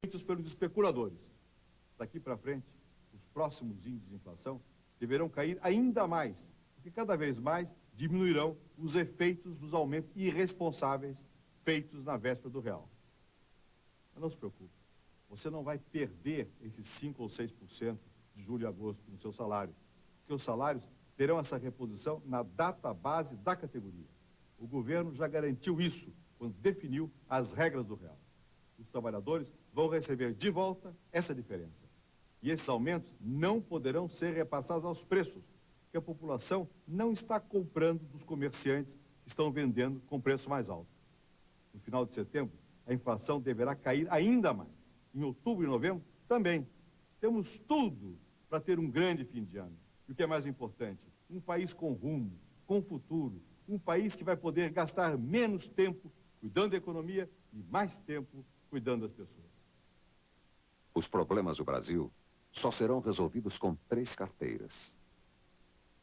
feitos pelos especuladores. Daqui para frente, os próximos índices de inflação deverão cair ainda mais, porque cada vez mais diminuirão os efeitos dos aumentos irresponsáveis feitos na véspera do real. Mas não se preocupe, você não vai perder esses 5 ou 6% de julho e agosto no seu salário, porque os salários terão essa reposição na data base da categoria. O governo já garantiu isso quando definiu as regras do real. Os trabalhadores vão receber de volta essa diferença. E esses aumentos não poderão ser repassados aos preços, porque a população não está comprando dos comerciantes que estão vendendo com preço mais alto. No final de setembro, a inflação deverá cair ainda mais. Em outubro e novembro, também. Temos tudo para ter um grande fim de ano. E o que é mais importante, um país com rumo, com futuro, um país que vai poder gastar menos tempo cuidando da economia e mais tempo cuidando das pessoas. Os problemas do Brasil só serão resolvidos com 3 carteiras.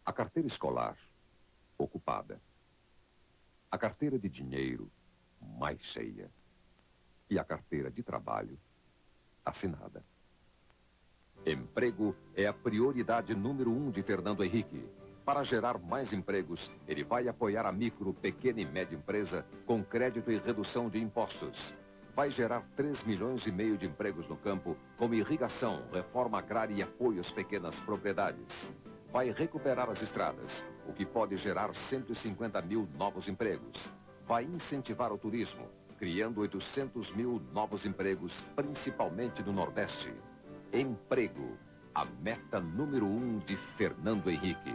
A carteira escolar, ocupada. A carteira de dinheiro, mais cheia. E a carteira de trabalho, assinada. Emprego é a prioridade número 1 de Fernando Henrique. Para gerar mais empregos, ele vai apoiar a micro, pequena e média empresa com crédito e redução de impostos. Vai gerar 3,5 milhões de empregos no campo, como irrigação, reforma agrária e apoio às pequenas propriedades. Vai recuperar as estradas, o que pode gerar 150 mil novos empregos. Vai incentivar o turismo, criando 800 mil novos empregos, principalmente no Nordeste. Emprego, a meta número 1 de Fernando Henrique.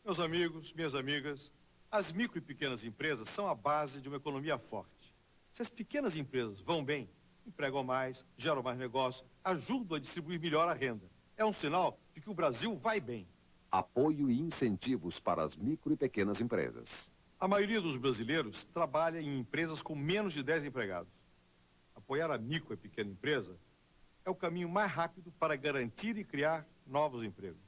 Meus amigos, minhas amigas, as micro e pequenas empresas são a base de uma economia forte. Se as pequenas empresas vão bem, empregam mais, geram mais negócio, ajudam a distribuir melhor a renda. É um sinal de que o Brasil vai bem. Apoio e incentivos para as micro e pequenas empresas. A maioria dos brasileiros trabalha em empresas com menos de 10 empregados. Apoiar a micro e pequena empresa é o caminho mais rápido para garantir e criar novos empregos.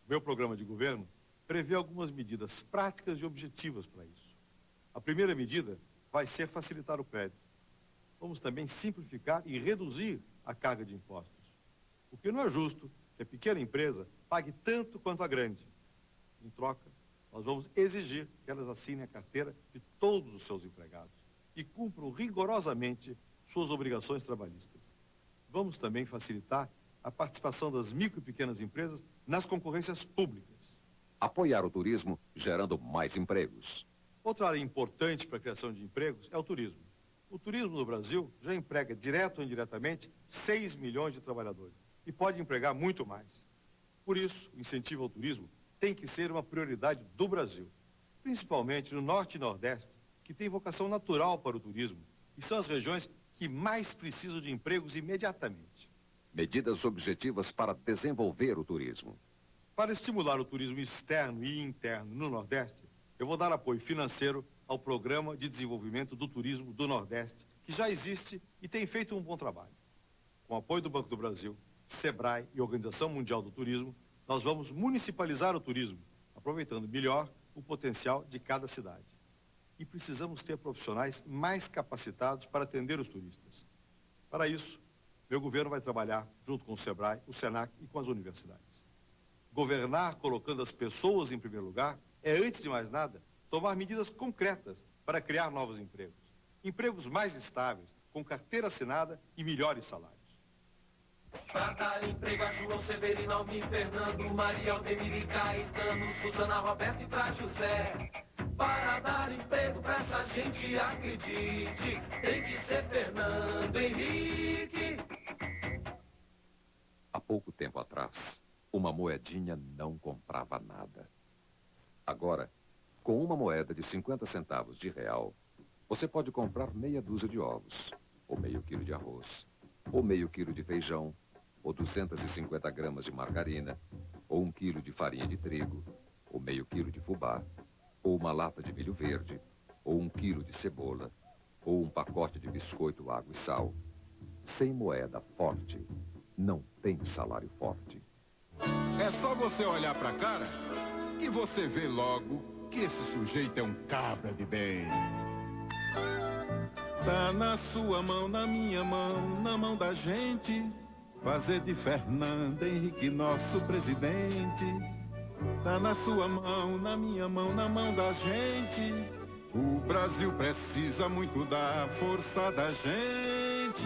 Meu programa de governo prevê algumas medidas práticas e objetivas para isso. A primeira medida vai ser facilitar o crédito. Vamos também simplificar e reduzir a carga de impostos. Porque não é justo que a pequena empresa pague tanto quanto a grande. Em troca, nós vamos exigir que elas assinem a carteira de todos os seus empregados e cumpram rigorosamente suas obrigações trabalhistas. Vamos também facilitar a participação das micro e pequenas empresas nas concorrências públicas. Apoiar o turismo, gerando mais empregos. Outra área importante para a criação de empregos é o turismo. O turismo no Brasil já emprega, direto ou indiretamente, 6 milhões de trabalhadores e pode empregar muito mais. Por isso, o incentivo ao turismo tem que ser uma prioridade do Brasil, principalmente no Norte e Nordeste, que tem vocação natural para o turismo e são as regiões que mais precisam de empregos imediatamente. Medidas objetivas para desenvolver o turismo. Para estimular o turismo externo e interno no Nordeste, eu vou dar apoio financeiro ao Programa de Desenvolvimento do Turismo do Nordeste, que já existe e tem feito um bom trabalho. Com o apoio do Banco do Brasil, SEBRAE e Organização Mundial do Turismo, nós vamos municipalizar o turismo, aproveitando melhor o potencial de cada cidade. E precisamos ter profissionais mais capacitados para atender os turistas. Para isso, meu governo vai trabalhar junto com o SEBRAE, o SENAC e com as universidades. Governar colocando as pessoas em primeiro lugar é, antes de mais nada, tomar medidas concretas para criar novos empregos. Empregos mais estáveis, com carteira assinada e melhores salários. Para dar emprego a João Severino, Almir, Fernando, Maria, Aldemir e Caetano, Suzana, Roberto e pra José. Para dar emprego pra essa gente, acredite, tem que ser Fernando Henrique. Há pouco tempo atrás, uma moedinha não comprava nada. Agora, com uma moeda de 50 centavos de real, você pode comprar meia dúzia de ovos, ou meio quilo de arroz, ou meio quilo de feijão, ou 250 gramas de margarina, ou 1 quilo de farinha de trigo, ou meio quilo de fubá, ou uma lata de milho verde, ou 1 quilo de cebola, ou um pacote de biscoito, água e sal. Sem moeda forte, não tem salário forte. É só você olhar pra cara que você vê logo que esse sujeito é um cabra de bem. Tá na sua mão, na minha mão, na mão da gente, fazer de Fernando Henrique nosso presidente. Tá na sua mão, na minha mão, na mão da gente. O Brasil precisa muito da força da gente.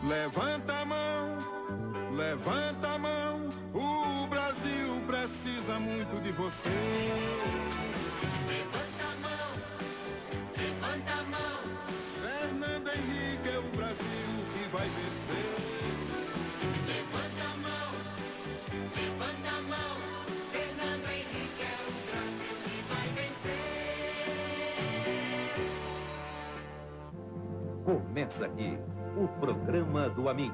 Levanta a mão, levanta a mão. O Brasil precisa muito de você. Levanta a mão, levanta a mão. Fernando Henrique é o Brasil que vai vencer. Levanta a mão, levanta a mão. Fernando Henrique é o Brasil que vai vencer. Começa aqui o programa do Amin.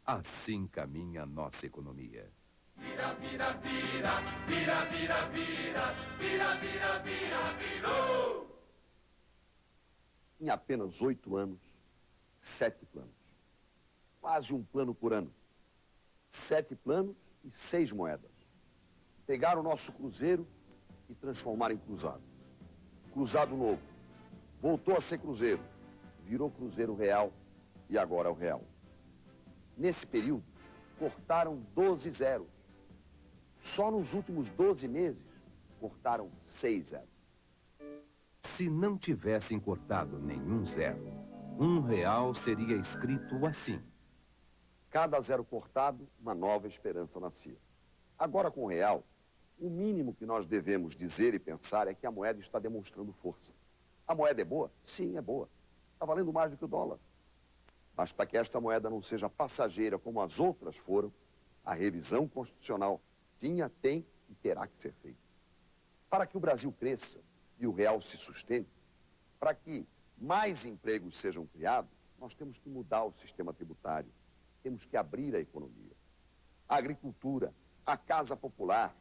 Assim caminha a nossa economia. Vira, vira, vira, vira, vira, vira, vira, vira, vira, virou! Em apenas 8 anos, 7 planos. Quase um plano por ano. 7 planos e 6 moedas. Pegaram o nosso cruzeiro e transformaram em cruzado. Cruzado novo. Voltou a ser cruzeiro. Virou cruzeiro real e agora é o real. Nesse período, cortaram 12 zeros. Só nos últimos 12 meses, cortaram 6 zeros. Se não tivessem cortado nenhum zero, R$1 seria escrito assim. Cada zero cortado, uma nova esperança nascia. Agora, com o real, o mínimo que nós devemos dizer e pensar é que a moeda está demonstrando força. A moeda é boa? Sim, é boa. Está valendo mais do que o dólar. Mas para que esta moeda não seja passageira como as outras foram, a revisão constitucional tinha, tem e terá que ser feita. Para que o Brasil cresça e o real se sustente, para que mais empregos sejam criados, nós temos que mudar o sistema tributário, temos que abrir a economia. A agricultura, a casa popular,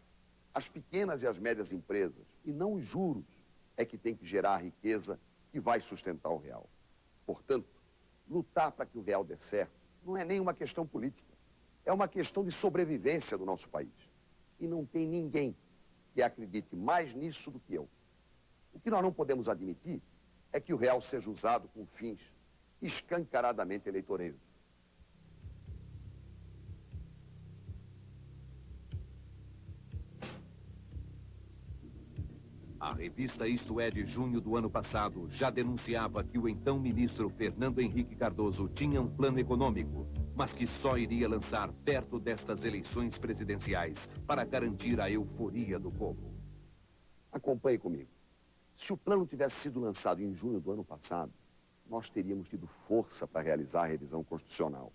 as pequenas e as médias empresas, e não os juros, é que tem que gerar a riqueza que vai sustentar o real. Portanto, lutar para que o real dê certo não é nem uma questão política, é uma questão de sobrevivência do nosso país. E não tem ninguém que acredite mais nisso do que eu. O que nós não podemos admitir é que o real seja usado com fins escancaradamente eleitoreiros. A revista Isto É de junho do ano passado já denunciava que o então ministro Fernando Henrique Cardoso tinha um plano econômico, mas que só iria lançar perto destas eleições presidenciais para garantir a euforia do povo. Acompanhe comigo. Se o plano tivesse sido lançado em junho do ano passado, nós teríamos tido força para realizar a revisão constitucional,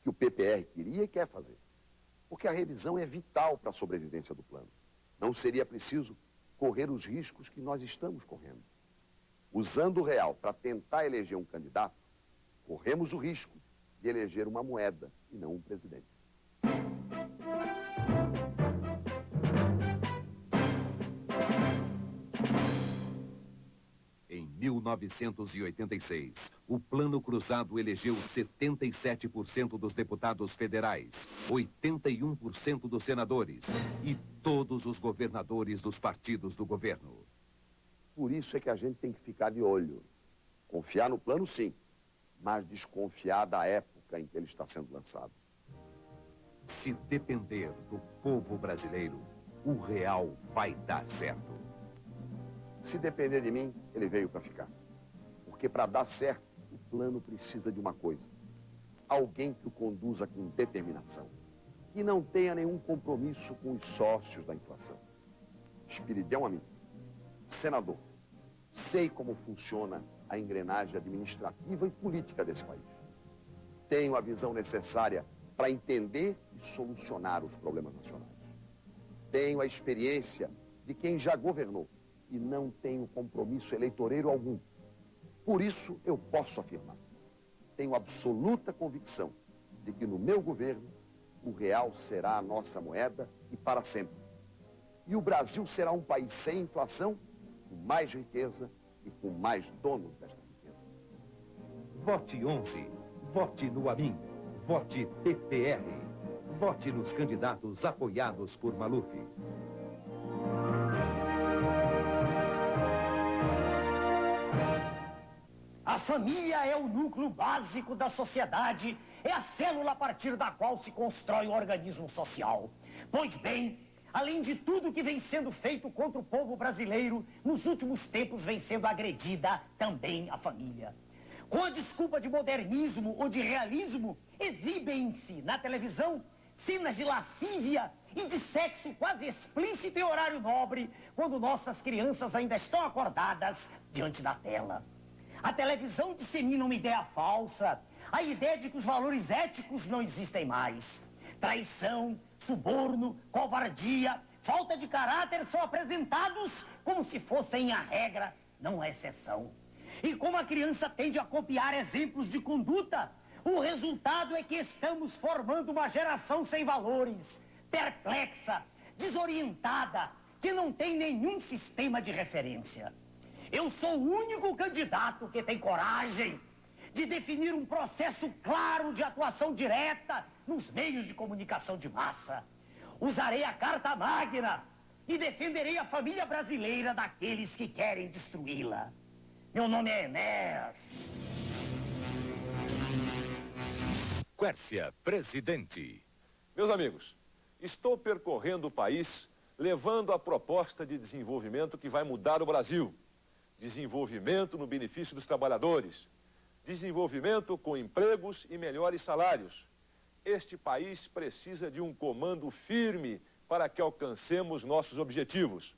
que o PPR queria e quer fazer. Porque a revisão é vital para a sobrevivência do plano. Não seria preciso correr os riscos que nós estamos correndo. Usando o real para tentar eleger um candidato, corremos o risco de eleger uma moeda e não um presidente. Em 1986, o Plano Cruzado elegeu 77% dos deputados federais, 81% dos senadores e todos os governadores dos partidos do governo. Por isso é que a gente tem que ficar de olho. Confiar no plano, sim, mas desconfiar da época em que ele está sendo lançado. Se depender do povo brasileiro, o real vai dar certo. Se depender de mim, ele veio para ficar. Porque para dar certo, o plano precisa de uma coisa. Alguém que o conduza com determinação. Que não tenha nenhum compromisso com os sócios da inflação. Espiridão a mim. Senador, sei como funciona a engrenagem administrativa e política desse país. Tenho a visão necessária para entender e solucionar os problemas nacionais. Tenho a experiência de quem já governou e não tenho compromisso eleitoreiro algum. Por isso, eu posso afirmar. Tenho absoluta convicção de que no meu governo, o real será a nossa moeda e para sempre. E o Brasil será um país sem inflação, com mais riqueza e com mais donos desta riqueza. Vote 11. Vote no Amin. Vote PPR. Vote nos candidatos apoiados por Maluf. família é o núcleo básico da sociedade, é a célula a partir da qual se constrói o organismo social. Pois bem, além de tudo que vem sendo feito contra o povo brasileiro, nos últimos tempos vem sendo agredida também a família. Com a desculpa de modernismo ou de realismo, exibem-se na televisão cenas de lascívia e de sexo quase explícito em horário nobre, quando nossas crianças ainda estão acordadas diante da tela. A televisão dissemina uma ideia falsa, a ideia de que os valores éticos não existem mais. Traição, suborno, covardia, falta de caráter são apresentados como se fossem a regra, não a exceção. E como a criança tende a copiar exemplos de conduta, o resultado é que estamos formando uma geração sem valores, perplexa, desorientada, que não tem nenhum sistema de referência. Eu sou o único candidato que tem coragem de definir um processo claro de atuação direta nos meios de comunicação de massa. Usarei a Carta Magna e defenderei a família brasileira daqueles que querem destruí-la. Meu nome é Enéas. Quércia, presidente. Meus amigos, estou percorrendo o país levando a proposta de desenvolvimento que vai mudar o Brasil. Desenvolvimento no benefício dos trabalhadores. Desenvolvimento com empregos e melhores salários. Este país precisa de um comando firme para que alcancemos nossos objetivos.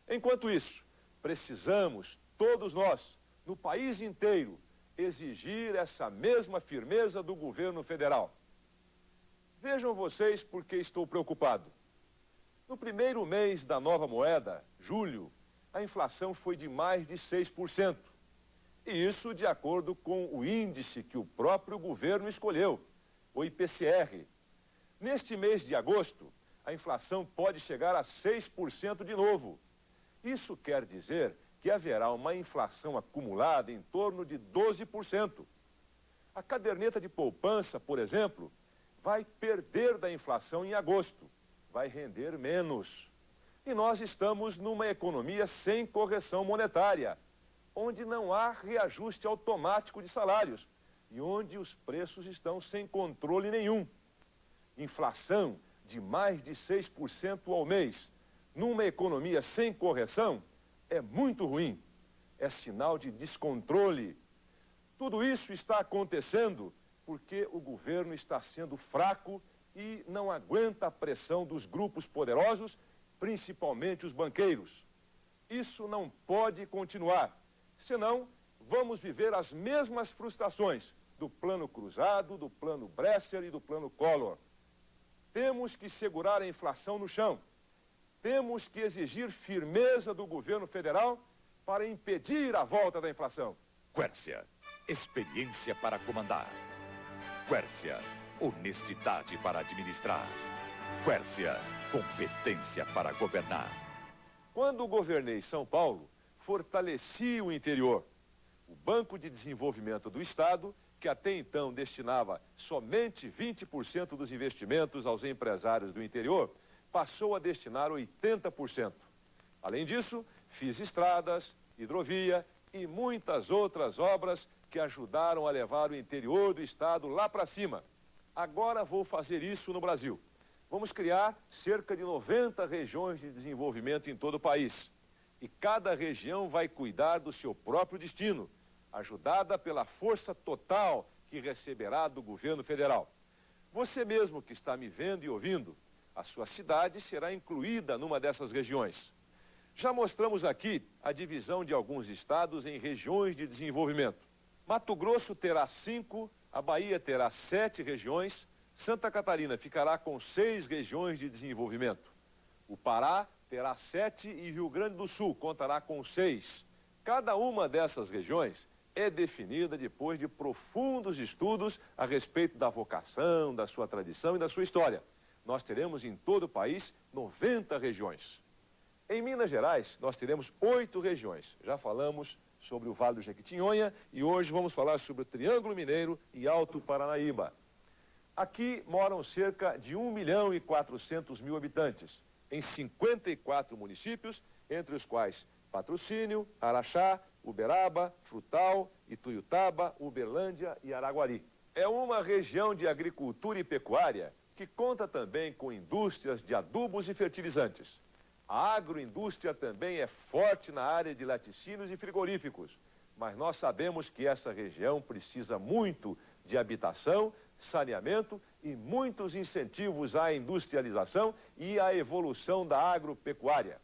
Enquanto isso, precisamos, todos nós, no país inteiro, exigir essa mesma firmeza do governo federal. Vejam vocês por que estou preocupado. No primeiro mês da nova moeda, julho, a inflação foi de mais de 6%. E isso de acordo com o índice que o próprio governo escolheu, o IPCR. Neste mês de agosto, a inflação pode chegar a 6% de novo. Isso quer dizer que haverá uma inflação acumulada em torno de 12%. A caderneta de poupança, por exemplo, vai perder da inflação em agosto, vai render menos. E nós estamos numa economia sem correção monetária, onde não há reajuste automático de salários e onde os preços estão sem controle nenhum. Inflação de mais de 6% ao mês, numa economia sem correção, é muito ruim. É sinal de descontrole. Tudo isso está acontecendo porque o governo está sendo fraco e não aguenta a pressão dos grupos poderosos, principalmente os banqueiros. Isso não pode continuar, senão vamos viver as mesmas frustrações do plano Cruzado, do plano Bresser e do plano Collor. Temos que segurar a inflação no chão. Temos que exigir firmeza do governo federal para impedir a volta da inflação. Quércia, experiência para comandar. Quércia, honestidade para administrar. Quércia, competência para governar. Quando governei São Paulo, fortaleci o interior. O Banco de Desenvolvimento do Estado, que até então destinava somente 20% dos investimentos aos empresários do interior, passou a destinar 80%. Além disso, fiz estradas, hidrovia e muitas outras obras que ajudaram a levar o interior do estado lá para cima. Agora vou fazer isso no Brasil. Vamos criar cerca de 90 regiões de desenvolvimento em todo o país. E cada região vai cuidar do seu próprio destino, ajudada pela força total que receberá do governo federal. Você mesmo que está me vendo e ouvindo, a sua cidade será incluída numa dessas regiões. Já mostramos aqui a divisão de alguns estados em regiões de desenvolvimento. Mato Grosso terá 5, a Bahia terá 7 regiões, Santa Catarina ficará com 6 regiões de desenvolvimento. O Pará terá 7 e Rio Grande do Sul contará com 6. Cada uma dessas regiões é definida depois de profundos estudos a respeito da vocação, da sua tradição e da sua história. Nós teremos em todo o país 90 regiões. Em Minas Gerais, nós teremos 8 regiões. Já falamos sobre o Vale do Jequitinhonha e hoje vamos falar sobre o Triângulo Mineiro e Alto Paranaíba. Aqui moram cerca de 1.400.000 habitantes, em 54 municípios, entre os quais Patrocínio, Araxá, Uberaba, Frutal, Ituiutaba, Uberlândia e Araguari. É uma região de agricultura e pecuária que conta também com indústrias de adubos e fertilizantes. A agroindústria também é forte na área de laticínios e frigoríficos, mas nós sabemos que essa região precisa muito de habitação, saneamento e muitos incentivos à industrialização e à evolução da agropecuária.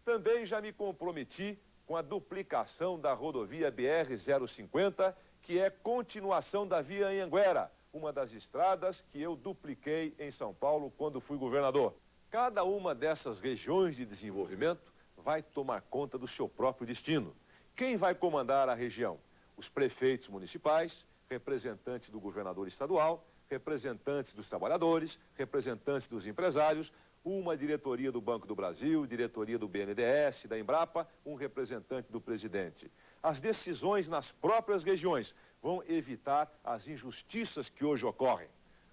Também já me comprometi com a duplicação da rodovia BR-050, que é continuação da via Anhanguera, uma das estradas que eu dupliquei em São Paulo quando fui governador. Cada uma dessas regiões de desenvolvimento vai tomar conta do seu próprio destino. Quem vai comandar a região? Os prefeitos municipais, representantes do governador estadual, representantes dos trabalhadores, representantes dos empresários, uma diretoria do Banco do Brasil, diretoria do BNDES, da Embrapa, um representante do presidente. As decisões nas próprias regiões vão evitar as injustiças que hoje ocorrem.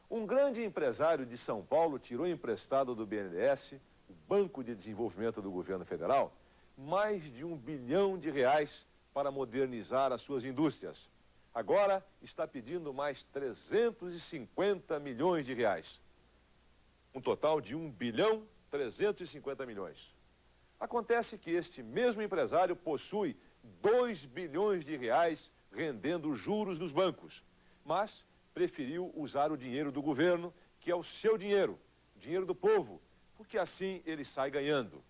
Um grande empresário de São Paulo tirou emprestado do BNDES, o Banco de Desenvolvimento do Governo Federal, mais de R$1 bilhão para modernizar as suas indústrias. Agora está pedindo mais 350 milhões de reais. Um total de 1 bilhão 350 milhões. Acontece que este mesmo empresário possui 2 bilhões de reais rendendo juros nos bancos, mas preferiu usar o dinheiro do governo, que é o seu dinheiro, dinheiro do povo, porque assim ele sai ganhando.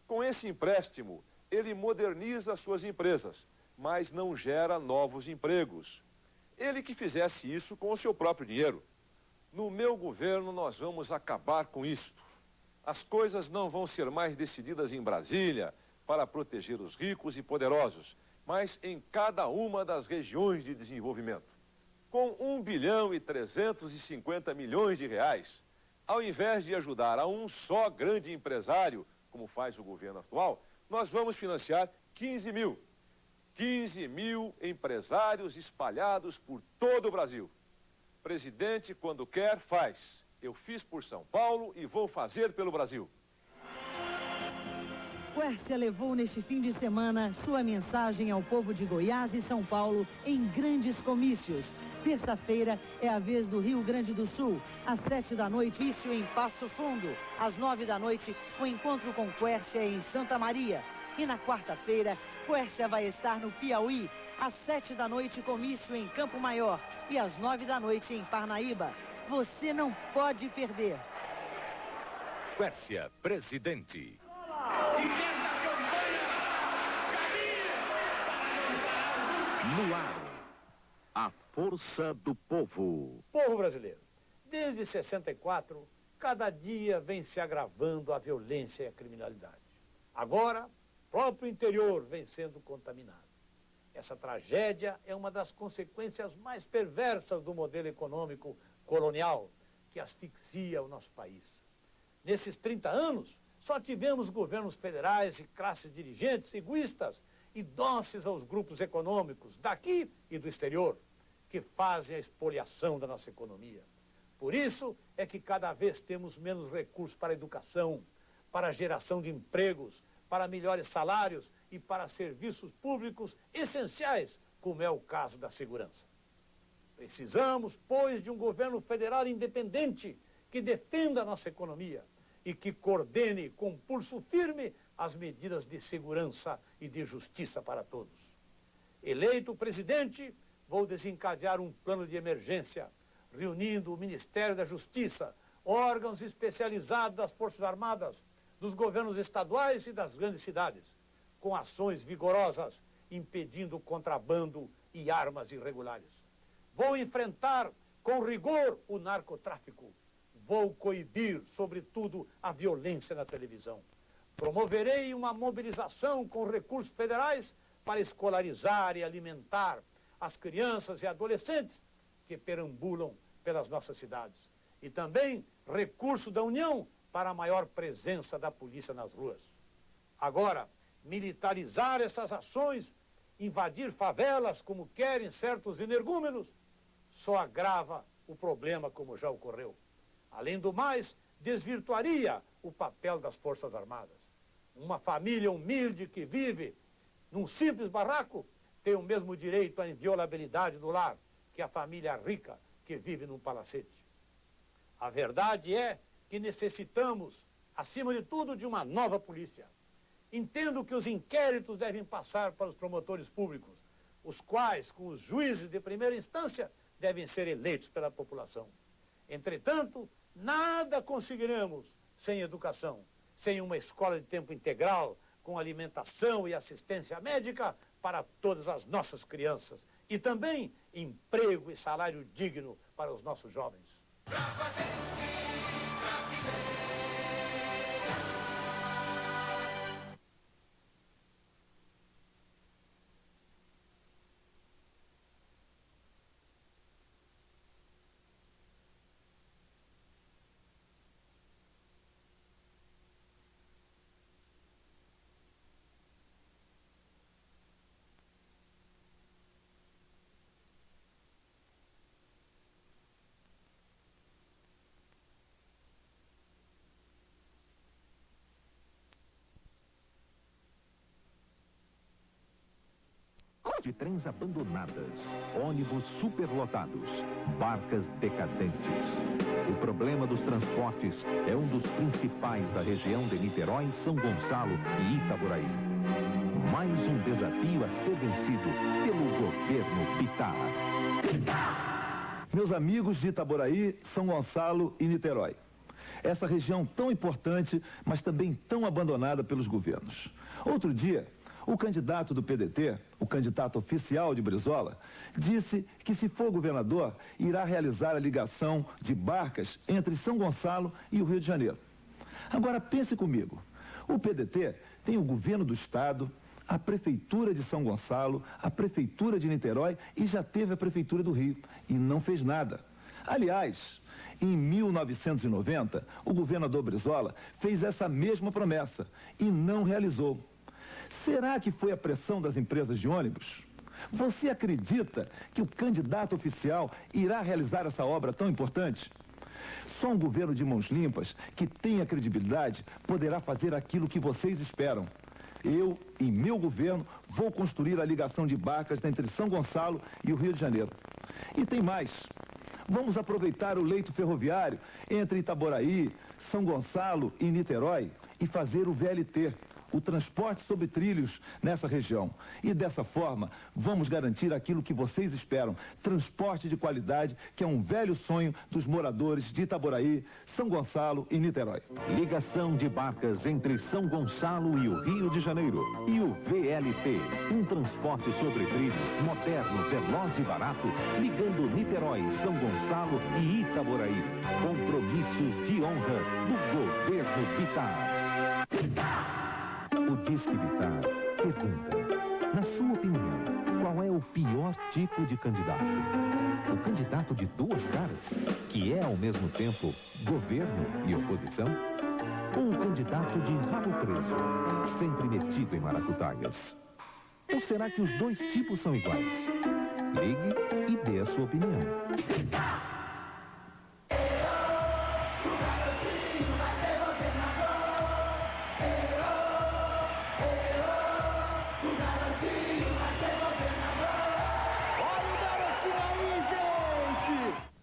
Com esse empréstimo, ele moderniza suas empresas, mas não gera novos empregos. Ele que fizesse isso com o seu próprio dinheiro. No meu governo, nós vamos acabar com isto. As coisas não vão ser mais decididas em Brasília para proteger os ricos e poderosos, mas em cada uma das regiões de desenvolvimento. Com 1 bilhão e 350 milhões de reais, ao invés de ajudar a um só grande empresário, como faz o governo atual, nós vamos financiar 15 mil empresários espalhados por todo o Brasil. Presidente, quando quer, faz. Eu fiz por São Paulo e vou fazer pelo Brasil. Quércia levou neste fim de semana sua mensagem ao povo de Goiás e São Paulo em grandes comícios. Terça-feira é a vez do Rio Grande do Sul. Às 7 da noite, isso em Passo Fundo. Às 9 da noite, o encontro com Quércia em Santa Maria. E na quarta-feira, Quércia vai estar no Piauí. Às 7 da noite, comício em Campo Maior. E às 9 da noite, em Parnaíba. Você não pode perder. Quércia, presidente. No ar, a força do povo. Povo brasileiro, desde 64, cada dia vem se agravando a violência e a criminalidade. Agora, próprio interior vem sendo contaminado. Essa tragédia é uma das consequências mais perversas do modelo econômico colonial que asfixia o nosso país. Nesses 30 anos, só tivemos governos federais e classes dirigentes egoístas e dóceis aos grupos econômicos daqui e do exterior, que fazem a expoliação da nossa economia. Por isso é que cada vez temos menos recursos para a educação, para a geração de empregos, para melhores salários e para serviços públicos essenciais, como é o caso da segurança. Precisamos, pois, de um governo federal independente que defenda a nossa economia e que coordene com pulso firme as medidas de segurança e de justiça para todos. Eleito presidente, vou desencadear um plano de emergência, reunindo o Ministério da Justiça, órgãos especializados das Forças Armadas, dos governos estaduais e das grandes cidades, com ações vigorosas, impedindo o contrabando e armas irregulares. Vou enfrentar com rigor o narcotráfico. Vou coibir, sobretudo, a violência na televisão. Promoverei uma mobilização com recursos federais para escolarizar e alimentar as crianças e adolescentes que perambulam pelas nossas cidades. E também recurso da União para a maior presença da polícia nas ruas. Agora, militarizar essas ações, invadir favelas como querem certos energúmenos, só agrava o problema como já ocorreu. Além do mais, desvirtuaria o papel das Forças Armadas. Uma família humilde que vive num simples barraco tem o mesmo direito à inviolabilidade do lar que a família rica que vive num palacete. A verdade é que necessitamos, acima de tudo, de uma nova polícia. Entendo que os inquéritos devem passar para os promotores públicos, os quais, com os juízes de primeira instância, devem ser eleitos pela população. Entretanto, nada conseguiremos sem educação, sem uma escola de tempo integral, com alimentação e assistência médica para todas as nossas crianças. E também emprego e salário digno para os nossos jovens. De trens abandonadas, ônibus superlotados, barcas decadentes. O problema dos transportes é um dos principais da região de Niterói, São Gonçalo e Itaboraí. Mais um desafio a ser vencido pelo governo Pitar. Meus amigos de Itaboraí, São Gonçalo e Niterói. Essa região tão importante, mas também tão abandonada pelos governos. Outro dia, o candidato do PDT, o candidato oficial de Brizola, disse que se for governador, irá realizar a ligação de barcas entre São Gonçalo e o Rio de Janeiro. Agora pense comigo, o PDT tem o governo do estado, a prefeitura de São Gonçalo, a prefeitura de Niterói e já teve a prefeitura do Rio e não fez nada. Aliás, em 1990, o governador Brizola fez essa mesma promessa e não realizou. Será que foi a pressão das empresas de ônibus? Você acredita que o candidato oficial irá realizar essa obra tão importante? Só um governo de mãos limpas, que tenha credibilidade, poderá fazer aquilo que vocês esperam. Eu, em meu governo, vou construir a ligação de barcas entre São Gonçalo e o Rio de Janeiro. E tem mais. Vamos aproveitar o leito ferroviário entre Itaboraí, São Gonçalo e Niterói e fazer o VLT, o transporte sobre trilhos nessa região. E dessa forma, vamos garantir aquilo que vocês esperam, transporte de qualidade, que é um velho sonho dos moradores de Itaboraí, São Gonçalo e Niterói. Ligação de barcas entre São Gonçalo e o Rio de Janeiro. E o VLT, um transporte sobre trilhos moderno, veloz e barato, ligando Niterói, São Gonçalo e Itaboraí. Compromissos de honra do governo Pitar. O Disque Pitar pergunta, na sua opinião, qual é o pior tipo de candidato? O candidato de duas caras, que é ao mesmo tempo governo e oposição? Ou o candidato de rabo preso, sempre metido em maracutaias? Ou será que os dois tipos são iguais? Ligue e dê a sua opinião.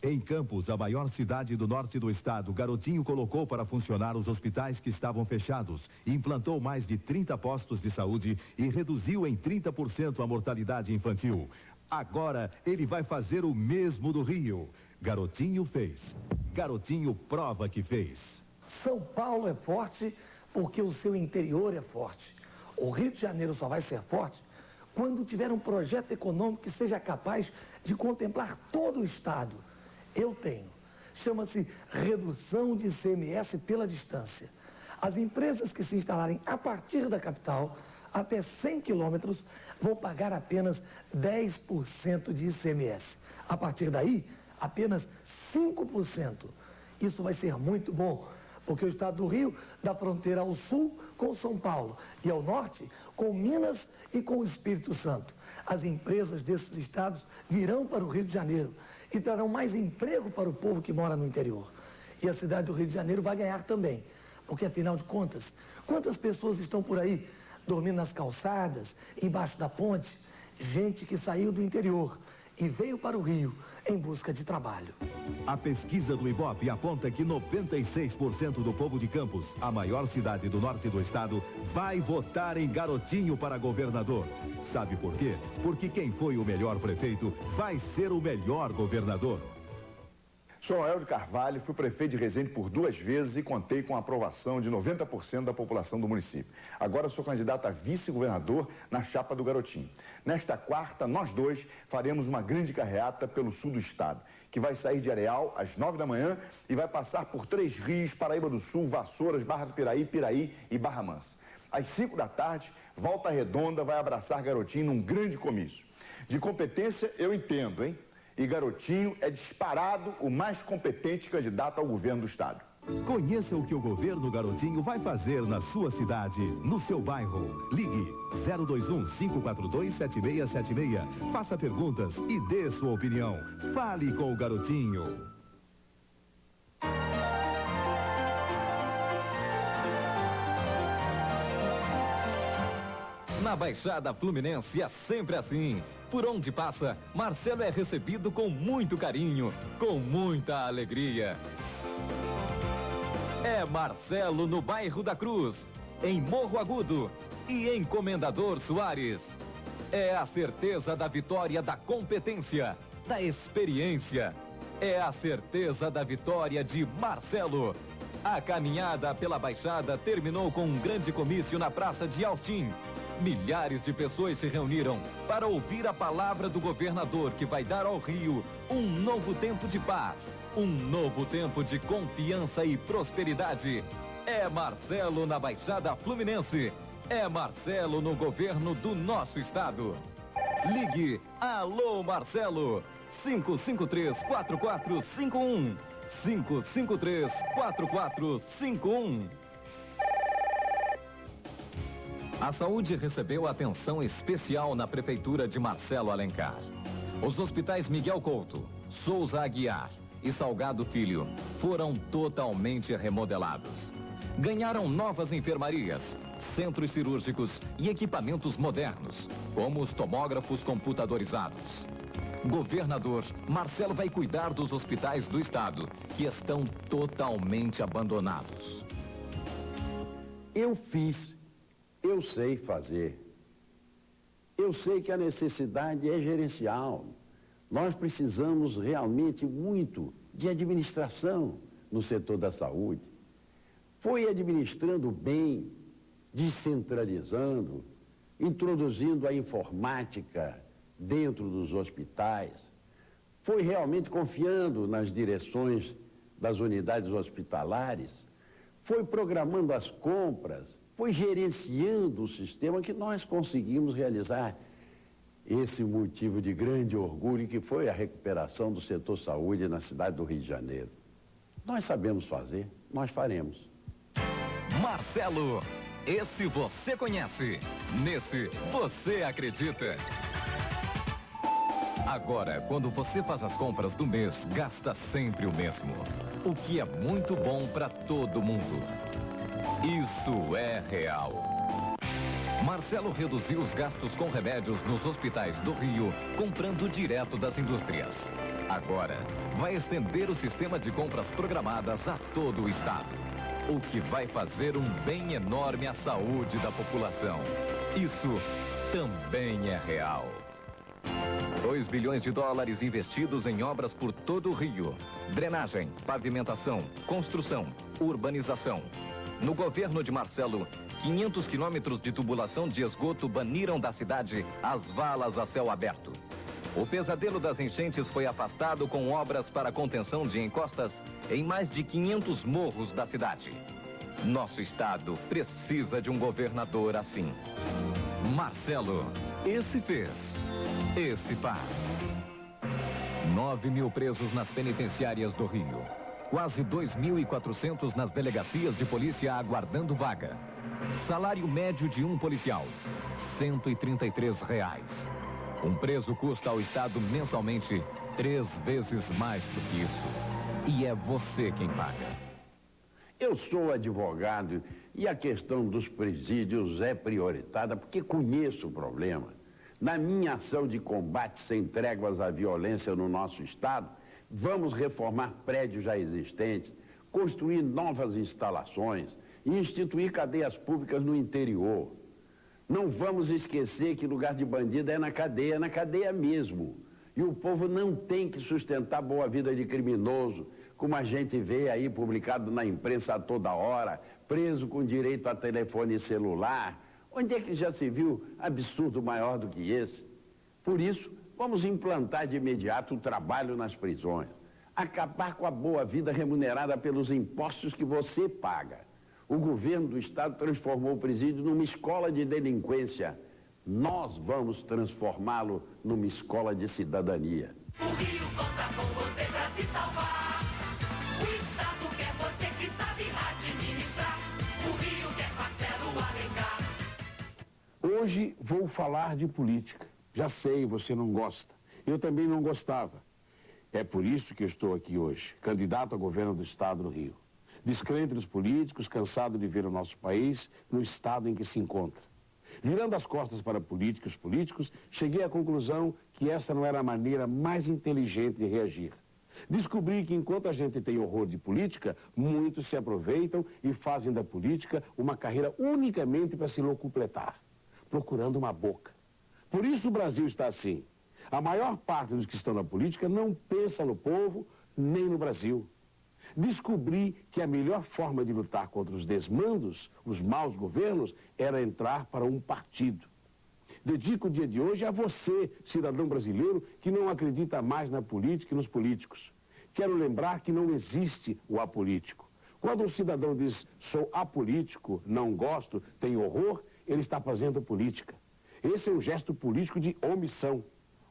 Em Campos, a maior cidade do norte do estado, Garotinho colocou para funcionar os hospitais que estavam fechados, implantou mais de 30 postos de saúde e reduziu em 30% a mortalidade infantil. Agora, ele vai fazer o mesmo do Rio. Garotinho fez. Garotinho prova que fez. São Paulo é forte porque o seu interior é forte. O Rio de Janeiro só vai ser forte quando tiver um projeto econômico que seja capaz de contemplar todo o estado. Eu tenho. Chama-se redução de ICMS pela distância. As empresas que se instalarem a partir da capital, até 100 quilômetros, vão pagar apenas 10% de ICMS. A partir daí, apenas 5%. Isso vai ser muito bom, porque o estado do Rio dá fronteira ao sul com São Paulo e ao norte com Minas e com o Espírito Santo. As empresas desses estados virão para o Rio de Janeiro e trarão mais emprego para o povo que mora no interior. E a cidade do Rio de Janeiro vai ganhar também, Porque, afinal de contas, quantas pessoas estão por aí dormindo nas calçadas, embaixo da ponte? Gente que saiu do interior e veio para o Rio em busca de trabalho. A pesquisa do Ibope aponta que 96% do povo de Campos, a maior cidade do norte do estado, vai votar em Garotinho para governador. Sabe por quê? Porque quem foi o melhor prefeito vai ser o melhor governador. Sou Noel de Carvalho, fui prefeito de Resende por 2 vezes e contei com a aprovação de 90% da população do município. Agora sou candidato a vice-governador na chapa do Garotinho. Nesta quarta, nós dois faremos uma grande carreata pelo sul do estado, que vai sair de Areal às 9 da manhã e vai passar por 3 rios, Paraíba do Sul, Vassouras, Barra do Piraí, Piraí e Barra Mansa. Às 5 da tarde, Volta Redonda vai abraçar Garotinho num grande comício. De competência eu entendo, hein? E Garotinho é disparado o mais competente candidato ao governo do estado. Conheça o que o governo Garotinho vai fazer na sua cidade, no seu bairro. Ligue 021-542-7676. Faça perguntas e dê sua opinião. Fale com o Garotinho. Na Baixada Fluminense é sempre assim. Por onde passa, Marcelo é recebido com muito carinho, com muita alegria. É Marcelo no bairro da Cruz, em Morro Agudo e em Comendador Soares. É a certeza da vitória da competência, da experiência. É a certeza da vitória de Marcelo. A caminhada pela Baixada terminou com um grande comício na Praça de Austin. Milhares de pessoas se reuniram para ouvir a palavra do governador que vai dar ao Rio um novo tempo de paz, um novo tempo de confiança e prosperidade. É Marcelo na Baixada Fluminense. É Marcelo no governo do nosso estado. Ligue Alô Marcelo 553-4451 553-4451. A saúde recebeu atenção especial na Prefeitura de Marcelo Alencar. Os hospitais Miguel Couto, Souza Aguiar e Salgado Filho foram totalmente remodelados. Ganharam novas enfermarias, centros cirúrgicos e equipamentos modernos, como os tomógrafos computadorizados. Governador, Marcelo vai cuidar dos hospitais do estado, que estão totalmente abandonados. Eu fiz. Eu sei fazer. Eu sei que a necessidade é gerencial. Nós precisamos realmente muito de administração no setor da saúde. Foi administrando bem, descentralizando, introduzindo a informática dentro dos hospitais. Foi realmente confiando nas direções das unidades hospitalares. Foi programando as compras. Foi gerenciando o sistema que nós conseguimos realizar esse motivo de grande orgulho que foi a recuperação do setor saúde na cidade do Rio de Janeiro. Nós sabemos fazer, nós faremos. Marcelo, esse você conhece, nesse você acredita. Agora, quando você faz as compras do mês, gasta sempre o mesmo, o que é muito bom para todo mundo. Isso é real. Marcelo reduziu os gastos com remédios nos hospitais do Rio, comprando direto das indústrias. Agora, vai estender o sistema de compras programadas a todo o estado, o que vai fazer um bem enorme à saúde da população. Isso também é real. 2 bilhões de dólares investidos em obras por todo o Rio. Drenagem, pavimentação, construção, urbanização. No governo de Marcelo, 500 quilômetros de tubulação de esgoto baniram da cidade as valas a céu aberto. O pesadelo das enchentes foi afastado com obras para contenção de encostas em mais de 500 morros da cidade. Nosso estado precisa de um governador assim. Marcelo, esse fez, esse faz. 9 mil presos nas penitenciárias do Rio. Quase 2.400 nas delegacias de polícia aguardando vaga. Salário médio de um policial, R$133. Um preso custa ao Estado mensalmente 3 vezes mais do que isso. E é você quem paga. Eu sou advogado e a questão dos presídios é prioritária porque conheço o problema. Na minha ação de combate sem tréguas à violência no nosso estado, vamos reformar prédios já existentes, construir novas instalações e instituir cadeias públicas no interior. Não vamos esquecer que lugar de bandido é na cadeia mesmo. E o povo não tem que sustentar boa vida de criminoso, como a gente vê aí publicado na imprensa a toda hora, preso com direito a telefone celular. Onde é que já se viu absurdo maior do que esse? Por isso, vamos implantar de imediato o trabalho nas prisões. Acabar com a boa vida remunerada pelos impostos que você paga. O governo do estado transformou o presídio numa escola de delinquência. Nós vamos transformá-lo numa escola de cidadania. O Rio conta com você pra se salvar. O estado quer você que sabe administrar. O Rio quer Marcelo Alencar. Hoje vou falar de política. Já sei, você não gosta. Eu também não gostava. É por isso que eu estou aqui hoje, candidato a governo do estado do Rio. Descrente dos políticos, cansado de ver o nosso país no estado em que se encontra. Virando as costas para políticos, cheguei à conclusão que essa não era a maneira mais inteligente de reagir. Descobri que enquanto a gente tem horror de política, muitos se aproveitam e fazem da política uma carreira unicamente para se locupletar, procurando uma boca. Por isso o Brasil está assim. A maior parte dos que estão na política não pensa no povo nem no Brasil. Descobri que a melhor forma de lutar contra os desmandos, os maus governos, era entrar para um partido. Dedico o dia de hoje a você, cidadão brasileiro, que não acredita mais na política e nos políticos. Quero lembrar que não existe o apolítico. Quando um cidadão diz, sou apolítico, não gosto, tenho horror, ele está fazendo política. Esse é um gesto político de omissão.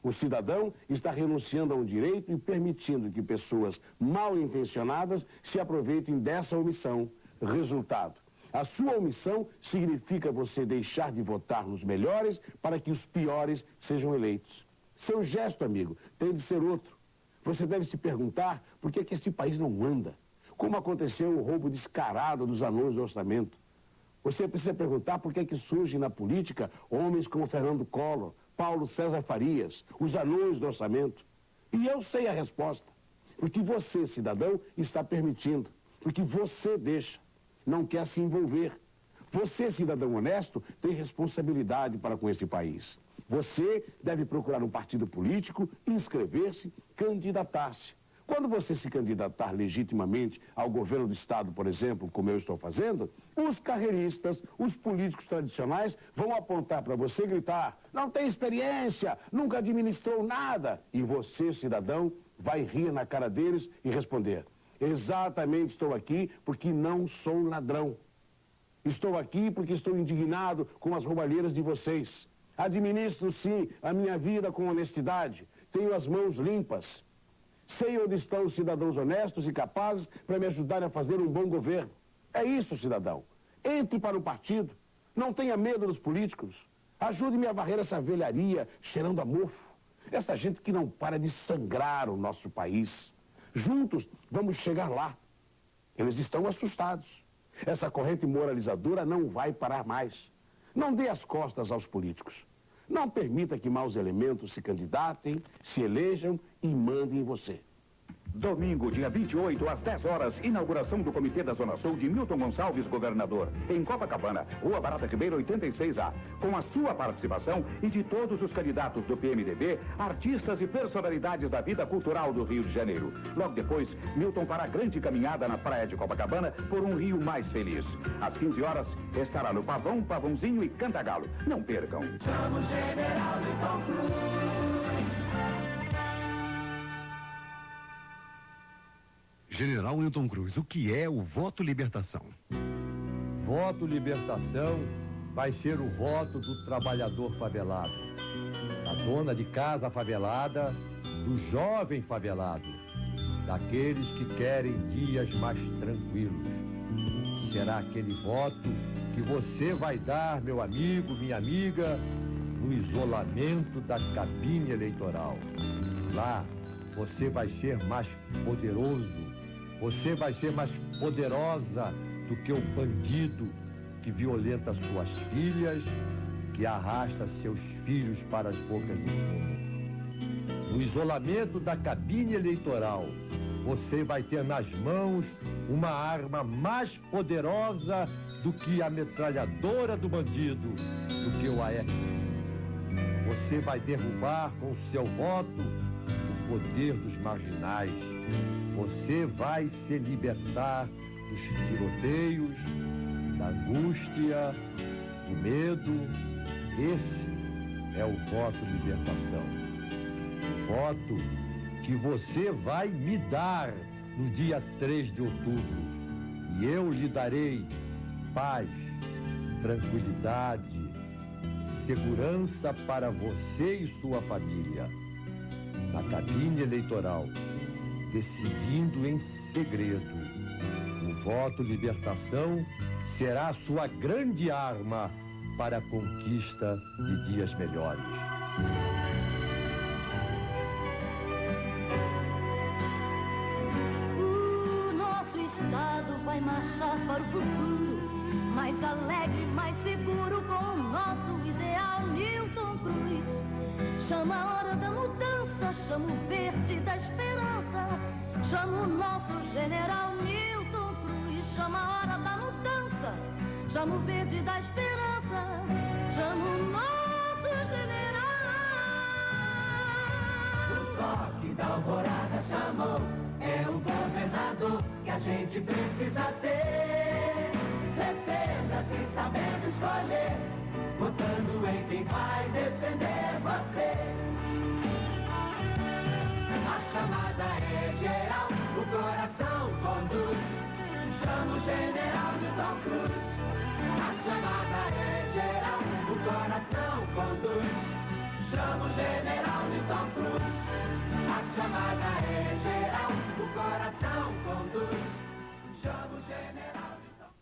O cidadão está renunciando a um direito e permitindo que pessoas mal intencionadas se aproveitem dessa omissão. Resultado: a sua omissão significa você deixar de votar nos melhores para que os piores sejam eleitos. Seu gesto, amigo, tem de ser outro. Você deve se perguntar por que esse país não anda. Como aconteceu o roubo descarado dos anões do orçamento. Você precisa perguntar por que surgem na política homens como Fernando Collor, Paulo César Farias, os anões do orçamento. E eu sei a resposta. Porque você, cidadão, está permitindo. Porque você deixa. Não quer se envolver. Você, cidadão honesto, tem responsabilidade para com esse país. Você deve procurar um partido político, inscrever-se, candidatar-se. Quando você se candidatar legitimamente ao governo do estado, por exemplo, como eu estou fazendo, os carreiristas, os políticos tradicionais vão apontar para você e gritar, não tem experiência, nunca administrou nada. E você, cidadão, vai rir na cara deles e responder, exatamente, estou aqui porque não sou ladrão. Estou aqui porque estou indignado com as roubalheiras de vocês. Administro, sim, a minha vida com honestidade. Tenho as mãos limpas. Sei onde estão os cidadãos honestos e capazes para me ajudarem a fazer um bom governo. É isso, cidadão. Entre para o partido. Não tenha medo dos políticos. Ajude-me a varrer essa velharia cheirando a mofo. Essa gente que não para de sangrar o nosso país. Juntos vamos chegar lá. Eles estão assustados. Essa corrente moralizadora não vai parar mais. Não dê as costas aos políticos. Não permita que maus elementos se candidatem, se elejam e mandem em você. Domingo, dia 28, às 10 horas, inauguração do Comitê da Zona Sul de Milton Gonçalves, governador, em Copacabana, Rua Barata Ribeiro, 86A. Com a sua participação e de todos os candidatos do PMDB, artistas e personalidades da vida cultural do Rio de Janeiro. Logo depois, Milton fará grande caminhada na praia de Copacabana por um Rio mais feliz. Às 15 horas, estará no Pavão, Pavãozinho e Cantagalo. Não percam. Chama o general Milton Cruz. General Milton Cruz, o que é o voto libertação? Voto libertação vai ser o voto do trabalhador favelado, da dona de casa favelada, do jovem favelado, daqueles que querem dias mais tranquilos. Será aquele voto que você vai dar, meu amigo, minha amiga, no isolamento da cabine eleitoral. Lá você vai ser mais poderoso, Você vai ser mais poderosa do que o bandido que violenta suas filhas, que arrasta seus filhos para as bocas do fogo. No isolamento da cabine eleitoral, você vai ter nas mãos uma arma mais poderosa do que a metralhadora do bandido, do que o AR. Você vai derrubar com seu voto o poder dos marginais. Você vai se libertar dos tiroteios, da angústia, do medo. Esse é o voto libertação. O voto que você vai me dar no dia 3 de outubro. E eu lhe darei paz, tranquilidade, segurança para você e sua família. Na cabine eleitoral, decidindo em segredo, o voto libertação será a sua grande arma para a conquista de dias melhores. O nosso estado vai marchar para o futuro, mais alegre, mais seguro, com o nosso ideal Newton Cruz. Chama a hora da mudança, chama o verde da esperança, chama o nosso general Newton Cruz. Chama a hora da mudança, chama o verde da esperança, chama o nosso general. O toque da alvorada chamou, é o governador que a gente precisa ter. Defenda-se sabendo escolher, votando em quem vai defender você. A chamada é geral, o coração conduz, chama o general Newton Cruz. A chamada é geral, o coração conduz, chama o general Newton Cruz. A chamada é geral, o coração conduz, chama o general Newton Cruz.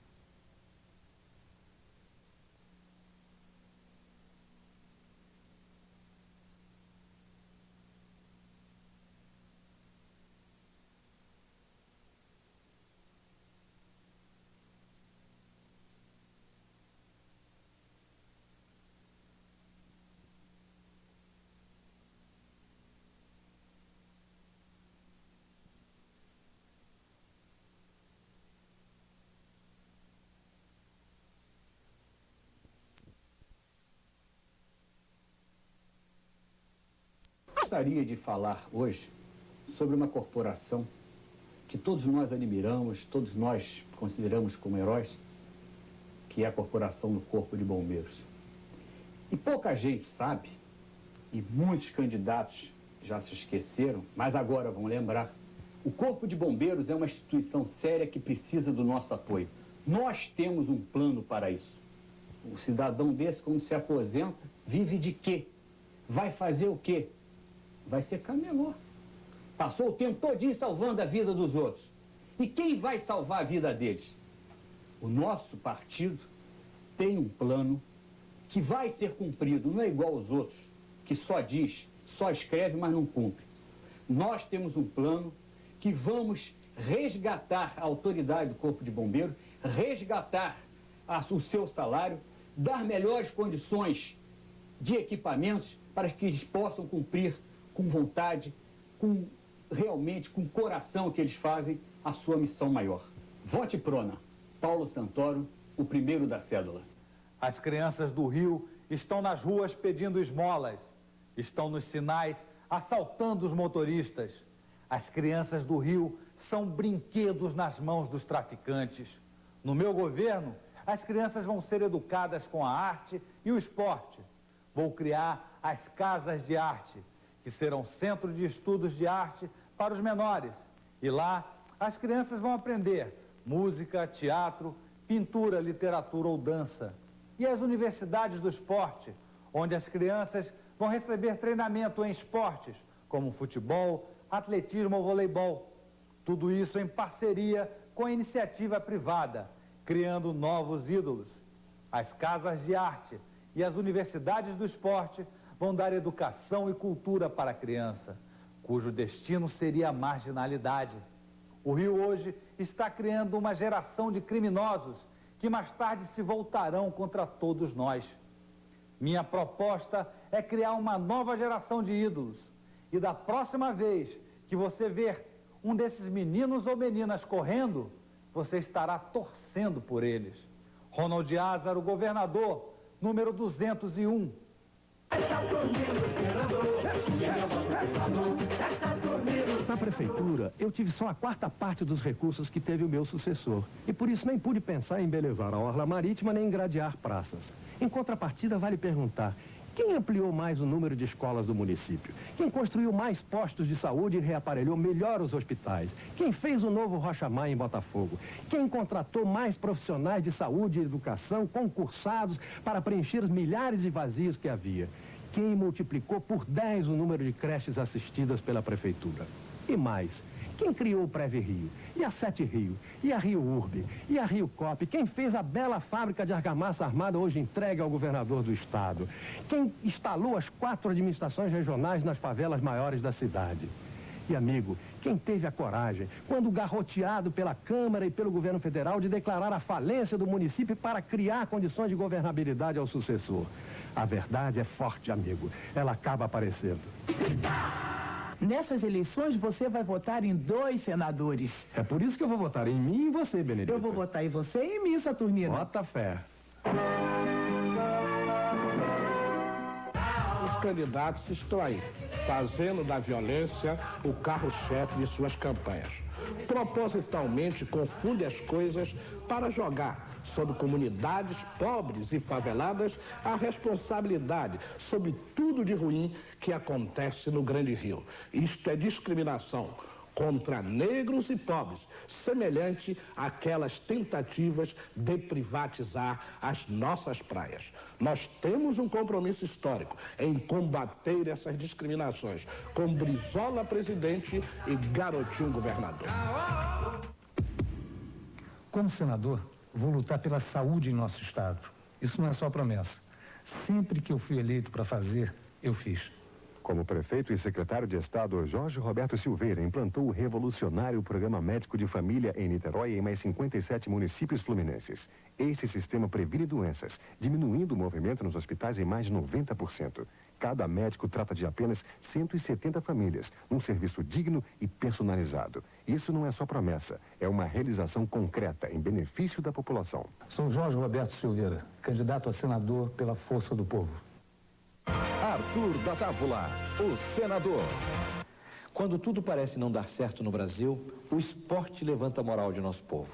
Gostaria de falar hoje sobre uma corporação que todos nós admiramos, todos nós consideramos como heróis, que é a Corporação do Corpo de Bombeiros. E pouca gente sabe, e muitos candidatos já se esqueceram, mas agora vão lembrar, o Corpo de Bombeiros é uma instituição séria que precisa do nosso apoio. Nós temos um plano para isso. O cidadão desse, quando se aposenta, vive de quê? Vai fazer o quê? Vai ser camelô. Passou o tempo todinho salvando a vida dos outros. E quem vai salvar a vida deles? O nosso partido tem um plano que vai ser cumprido, não é igual aos outros, que só diz, só escreve, mas não cumpre. Nós temos um plano que vamos resgatar a autoridade do Corpo de Bombeiros, resgatar o seu salário, dar melhores condições de equipamentos para que eles possam cumprir com vontade, realmente com coração que eles fazem a sua missão maior. Vote Prona. Paulo Santoro, o primeiro da cédula. As crianças do Rio estão nas ruas pedindo esmolas, estão nos sinais assaltando os motoristas. As crianças do Rio são brinquedos nas mãos dos traficantes. No meu governo, as crianças vão ser educadas com a arte e o esporte. Vou criar as casas de arte, que serão centros de estudos de arte para os menores. E lá, as crianças vão aprender música, teatro, pintura, literatura ou dança. E as universidades do esporte, onde as crianças vão receber treinamento em esportes, como futebol, atletismo ou voleibol. Tudo isso em parceria com a iniciativa privada, criando novos ídolos. As casas de arte e as universidades do esporte vão dar educação e cultura para a criança, cujo destino seria a marginalidade. O Rio hoje está criando uma geração de criminosos que mais tarde se voltarão contra todos nós. Minha proposta é criar uma nova geração de ídolos. E da próxima vez que você ver um desses meninos ou meninas correndo, você estará torcendo por eles. Ronald Ázaro, governador, número 201. Na prefeitura, eu tive só a quarta parte dos recursos que teve o meu sucessor. E por isso nem pude pensar em embelezar a orla marítima nem em gradear praças. Em contrapartida, vale perguntar: quem ampliou mais o número de escolas do município? Quem construiu mais postos de saúde e reaparelhou melhor os hospitais? Quem fez o novo Rocha Maia em Botafogo? Quem contratou mais profissionais de saúde e educação concursados para preencher os milhares de vazios que havia? Quem multiplicou por 10 o número de creches assistidas pela prefeitura? E mais, quem criou o Preve Rio? E a Sete Rio? E a Rio Urbe? E a Rio Cop? Quem fez a bela fábrica de argamassa armada hoje entregue ao governador do estado? Quem instalou as 4 administrações regionais nas favelas maiores da cidade? E, amigo, quem teve a coragem, quando garroteado pela Câmara e pelo governo federal, de declarar a falência do município para criar condições de governabilidade ao sucessor? A verdade é forte, amigo. Ela acaba aparecendo. Nessas eleições, você vai votar em 2 senadores. É por isso que eu vou votar em mim e em você, Benedito. Eu vou votar em você e em mim, Saturnino. Bota fé. Os candidatos estão aí, fazendo da violência o carro-chefe de suas campanhas. Propositalmente confunde as coisas para jogar sobre comunidades pobres e faveladas a responsabilidade sobre tudo de ruim que acontece no Grande Rio. Isto é discriminação contra negros e pobres, semelhante àquelas tentativas de privatizar as nossas praias. Nós temos um compromisso histórico em combater essas discriminações, com Brizola presidente e Garotinho governador. Como senador, vou lutar pela saúde em nosso estado. Isso não é só promessa. Sempre que eu fui eleito para fazer, eu fiz. Como prefeito e secretário de Estado, Jorge Roberto Silveira implantou o revolucionário Programa Médico de Família em Niterói e em mais 57 municípios fluminenses. Esse sistema previne doenças, diminuindo o movimento nos hospitais em mais de 90%. Cada médico trata de apenas 170 famílias, num serviço digno e personalizado. Isso não é só promessa, é uma realização concreta em benefício da população. Sou Jorge Roberto Silveira, candidato a senador pela Força do Povo. Arthur da Távola, o senador. Quando tudo parece não dar certo no Brasil, o esporte levanta a moral de nosso povo.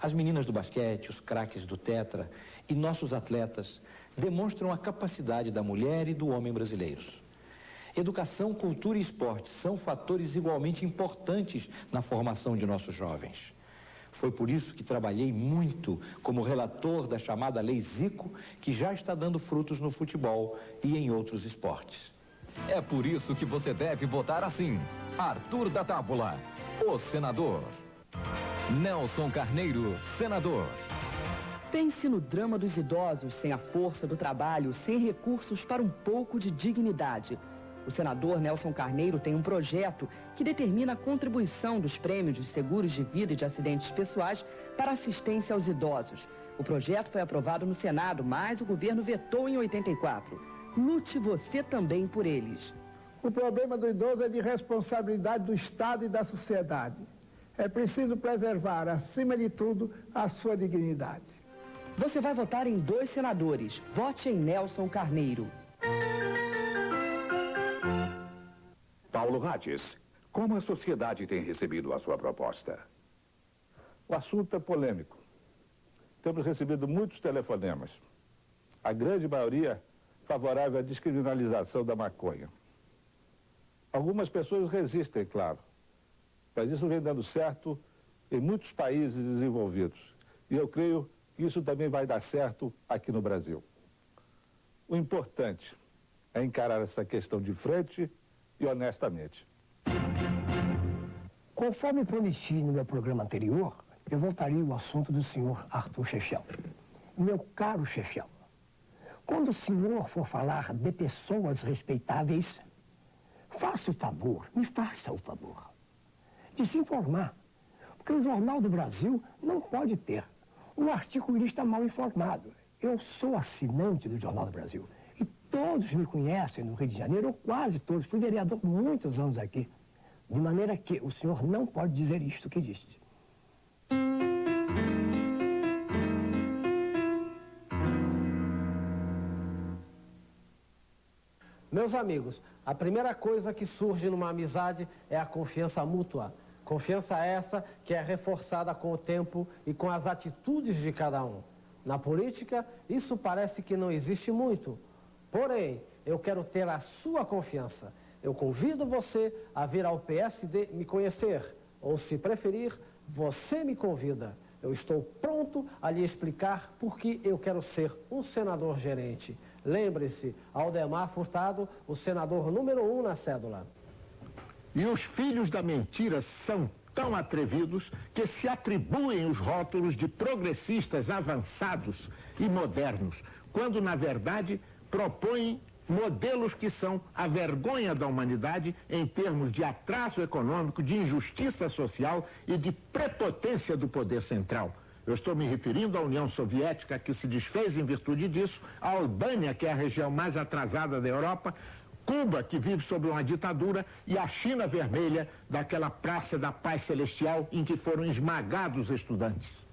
As meninas do basquete, os craques do tetra e nossos atletas demonstram a capacidade da mulher e do homem brasileiros. Educação, cultura e esporte são fatores igualmente importantes na formação de nossos jovens. Foi por isso que trabalhei muito como relator da chamada Lei Zico, que já está dando frutos no futebol e em outros esportes. É por isso que você deve votar assim. Arthur da Távola, o senador. Nelson Carneiro, senador. Pense no drama dos idosos sem a força do trabalho, sem recursos para um pouco de dignidade. O senador Nelson Carneiro tem um projeto que determina a contribuição dos prêmios de seguros de vida e de acidentes pessoais para assistência aos idosos. O projeto foi aprovado no Senado, mas o governo vetou em 84. Lute você também por eles. O problema do idoso é de responsabilidade do Estado e da sociedade. É preciso preservar, acima de tudo, a sua dignidade. Você vai votar em 2 senadores. Vote em Nelson Carneiro. Paulo Radis, como a sociedade tem recebido a sua proposta? O assunto é polêmico. Temos recebido muitos telefonemas. A grande maioria favorável à descriminalização da maconha. Algumas pessoas resistem, claro. Mas isso vem dando certo em muitos países desenvolvidos. E eu creio que isso também vai dar certo aqui no Brasil. O importante é encarar essa questão de frente e honestamente. Conforme prometi no meu programa anterior, eu voltaria ao assunto do senhor Arthur Chechel. Meu caro Chechel, quando o senhor for falar de pessoas respeitáveis, faça o favor, me faça o favor de se informar. Porque o Jornal do Brasil não pode ter um articulista mal informado. Eu sou assinante do Jornal do Brasil. E todos me conhecem no Rio de Janeiro, ou quase todos. Fui vereador por muitos anos aqui. De maneira que o senhor não pode dizer isto que disse. Meus amigos, a primeira coisa que surge numa amizade é a confiança mútua. Confiança essa que é reforçada com o tempo e com as atitudes de cada um. Na política, isso parece que não existe muito. Porém, eu quero ter a sua confiança. Eu convido você a vir ao PSD me conhecer. Ou, se preferir, você me convida. Eu estou pronto a lhe explicar por que eu quero ser um senador gerente. Lembre-se, Aldemar Furtado, o senador número 1 na cédula. E os filhos da mentira são tão atrevidos que se atribuem os rótulos de progressistas avançados e modernos, quando, na verdade, propõem modelos que são a vergonha da humanidade em termos de atraso econômico, de injustiça social e de prepotência do poder central. Eu estou me referindo à União Soviética, que se desfez em virtude disso, à Albânia, que é a região mais atrasada da Europa, Cuba, que vive sob uma ditadura, e a China vermelha, daquela Praça da Paz Celestial, em que foram esmagados os estudantes.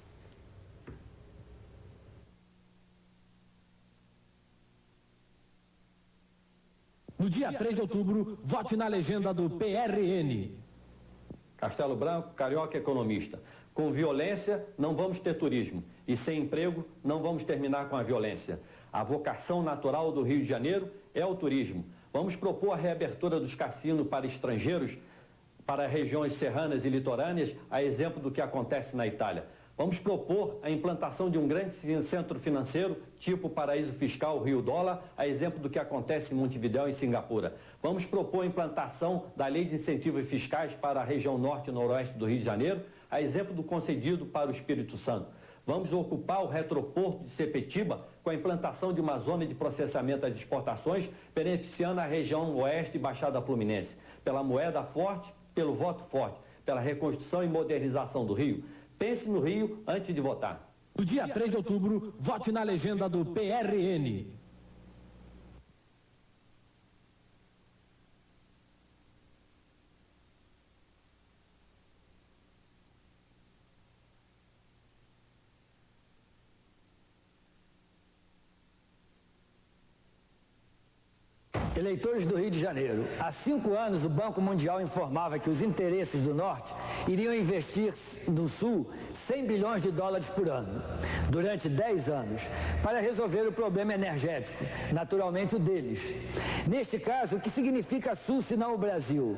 No dia 3 de outubro, vote na legenda do PRN. Castelo Branco, carioca economista. Com violência, não vamos ter turismo. E sem emprego, não vamos terminar com a violência. A vocação natural do Rio de Janeiro é o turismo. Vamos propor a reabertura dos cassinos para estrangeiros, para regiões serranas e litorâneas, a exemplo do que acontece na Itália. Vamos propor a implantação de um grande centro financeiro, tipo paraíso fiscal Rio Dólar, a exemplo do que acontece em Montevidéu e Singapura. Vamos propor a implantação da lei de incentivos fiscais para a região norte e noroeste do Rio de Janeiro, a exemplo do concedido para o Espírito Santo. Vamos ocupar o retroporto de Sepetiba com a implantação de uma zona de processamento das exportações, beneficiando a região oeste e Baixada Fluminense, pela moeda forte, pelo voto forte, pela reconstrução e modernização do Rio. Pense no Rio antes de votar. No dia 3 de outubro, vote na legenda do PRN. Eleitores do Rio de Janeiro, há 5 anos o Banco Mundial informava que os interesses do Norte iriam investir no Sul 100 bilhões de dólares por ano, durante 10 anos, para resolver o problema energético, naturalmente o deles. Neste caso, o que significa Sul senão o Brasil?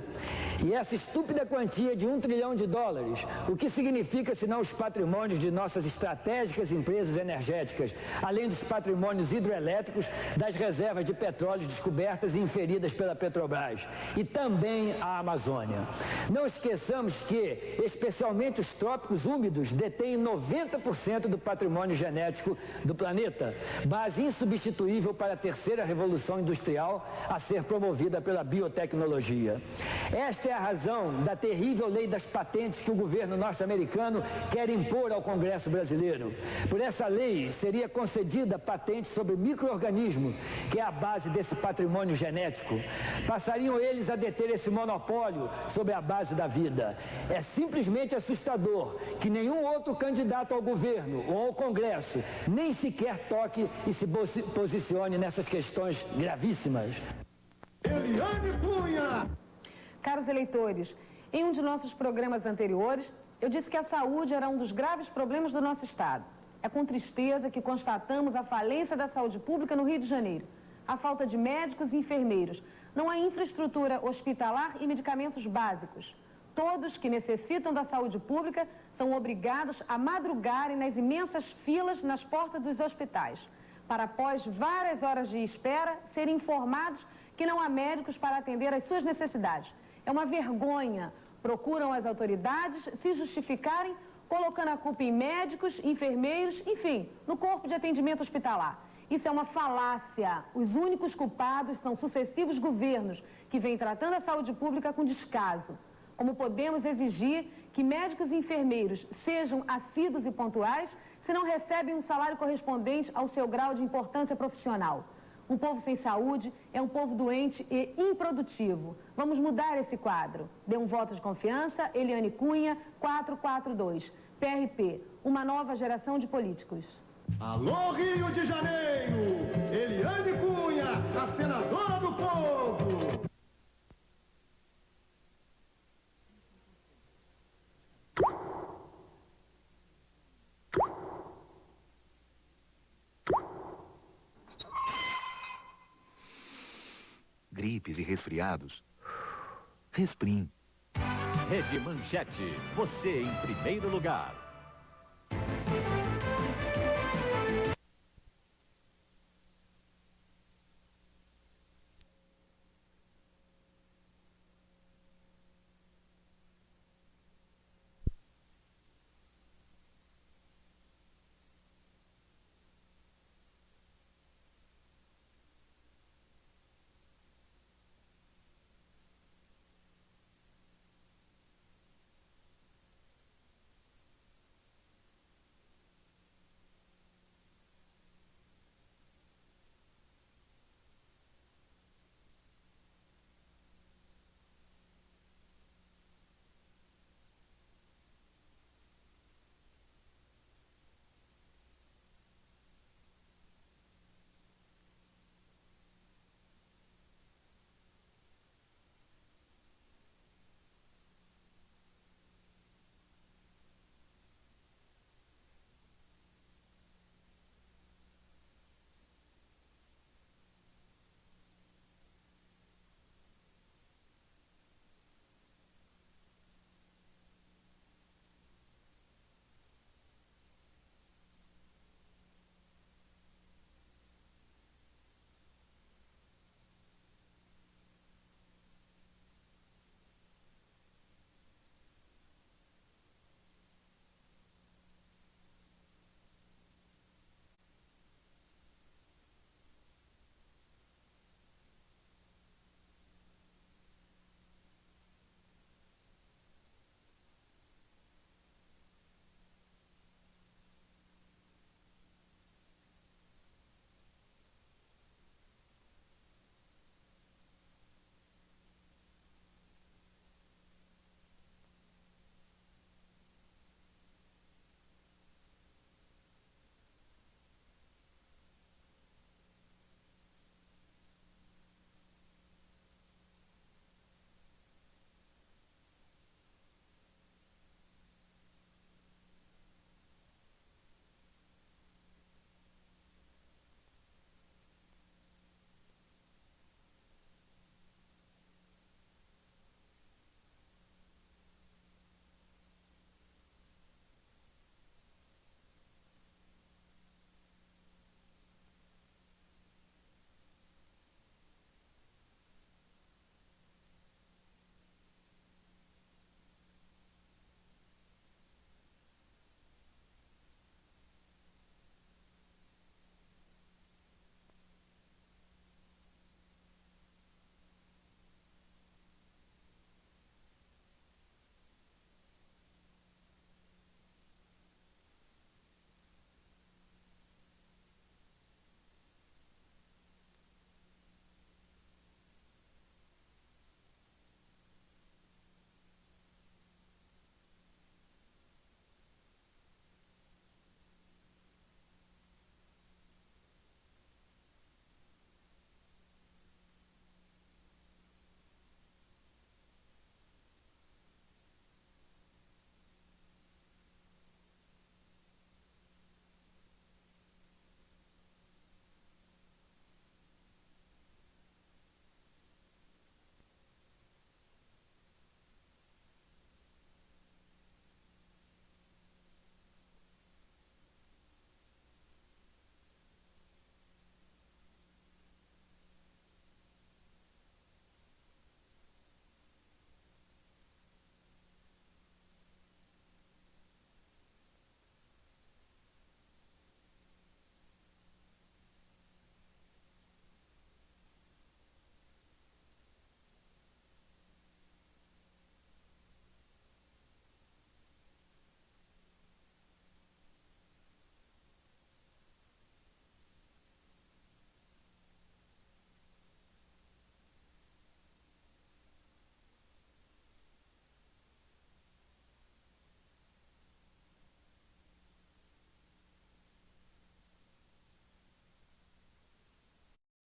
E essa estúpida quantia de 1 trilhão de dólares, o que significa senão os patrimônios de nossas estratégicas empresas energéticas, além dos patrimônios hidroelétricos das reservas de petróleo descobertas e inferidas pela Petrobras, e também a Amazônia. Não esqueçamos que, especialmente os trópicos úmidos, detêm 90% do patrimônio genético do planeta, base insubstituível para a terceira revolução industrial a ser promovida pela biotecnologia. Esta é a razão da terrível lei das patentes que o governo norte-americano quer impor ao Congresso brasileiro. Por essa lei, seria concedida patente sobre micro-organismo, que é a base desse patrimônio genético. Passariam eles a deter esse monopólio sobre a base da vida. É simplesmente assustador que nenhum outro candidato ao governo ou ao Congresso nem sequer toque e se posicione nessas questões gravíssimas. Eliane Cunha! Caros eleitores, em um de nossos programas anteriores, eu disse que a saúde era um dos graves problemas do nosso Estado. É com tristeza que constatamos a falência da saúde pública no Rio de Janeiro. A falta de médicos e enfermeiros. Não há infraestrutura hospitalar e medicamentos básicos. Todos que necessitam da saúde pública são obrigados a madrugarem nas imensas filas nas portas dos hospitais, para após várias horas de espera serem informados que não há médicos para atender às suas necessidades. É uma vergonha. Procuram as autoridades se justificarem, colocando a culpa em médicos, enfermeiros, enfim, no corpo de atendimento hospitalar. Isso é uma falácia. Os únicos culpados são sucessivos governos que vêm tratando a saúde pública com descaso. Como podemos exigir que médicos e enfermeiros sejam assíduos e pontuais se não recebem um salário correspondente ao seu grau de importância profissional. Um povo sem saúde é um povo doente e improdutivo. Vamos mudar esse quadro. Dê um voto de confiança, Eliane Cunha, 442. PRP, uma nova geração de políticos. Alô, Rio de Janeiro! Eliane Cunha, a senadora do povo! Gripes e resfriados. Resprim. Rede Manchete, você em primeiro lugar.